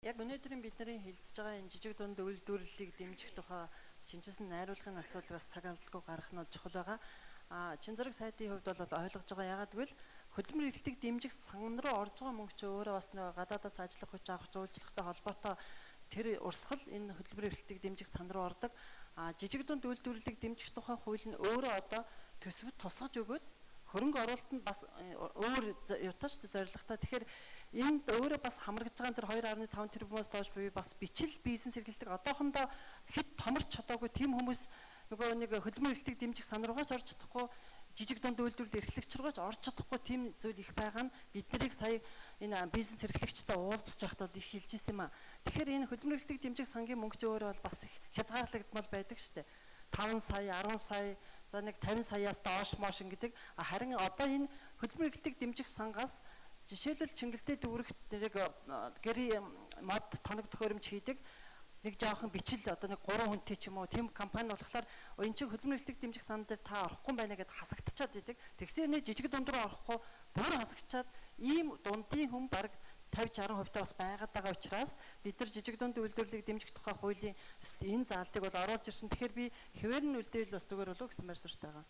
Яг өнөөдрийн бидний хэлцэж байгаа энэ жижиг дунд үйлдвэрлэлийг дэмжих тухай шинжилсэн найруулгын асуудал бас цаг алдалгүй гарах нь чухал байгаа. Чин зэрэг сайтын хувьд бол ойлгож байгаа. Ягаад гэвэл хөдөлмөр эрхлэлийг дэмжих сан руу орж байгаа мөнгө чи өөрөө бас нэг гадаадаас ажиллах хүч авах зөвлөлттэй холбоотой тэр урсгал энэ хөдөлмөр эрхлэлийг дэмжих сан руу ордог. Жижиг дунд үйлдвэрлэлийг дэмжих тухай хууль нь өөрөө одоо төсөвт тусгаж өгөөд хөрөнгө оруулалтанд бас өөр юутай шүү дээ зорилготой. Тэгэхээр энд өөрөө бас хамрагдж байгаа тэр 2.5 тэрбумаас доош буюу бас бичил бизнес эрхэлдэг одоохондоо хэд томорч чадаагүй тийм хүмүүс нөгөө нэг хөдөлмөр эрхлэлийг дэмжих сан руугаач орж чадахгүй жижиг дунд үйлдвэрлэл эрхлэгч руугаач орж чадахгүй тийм зүйл их байгаа нь бид нарыг сая энэ бизнес эрхлэгчтэй уулзж байхдаа их хэлж ирсэн юм аа. Тэгэхээр энэ хөдөлмөр эрхлэлийг дэмжих сангийн мөнгө ч өөрөө бол бас их хязгаарлагдмал байдаг шүү дээ. 5 сая, 10 сая, за нэг 50 саяас доош mooш гэдэг. Харин одоо энэ хөдөлмөр эрхлэлийг дэмжих сангаас жишээлбэл Чингэлтэй дүүрэгт нэг гэрээ мод тоног төхөөрөмж хийдэг нэг жоохон бичил одоо нэг 3 хүнтэй ч юм уу тийм компани болохоор энэ чинь хөдөлмөр эрхлэлийг дэмжих сан дээр та орохгүй байна гэдээ хасагдчихад идэг. Тэгсээр нэг жижиг дунд руу орохгүй бүр хасагдчихад ийм дундын хүн баг 50-60% таа бас байгаад байгаа учраас бид нар жижиг дунд үйлдвэрлэлийг дэмжих тухай хуулийн энэ заалтыг бол оруулж ирсэн. Тэгэхээр би хэвээр нь үлдээл бас зүгээр болов уу гэсэн байр суурьтай байгаа.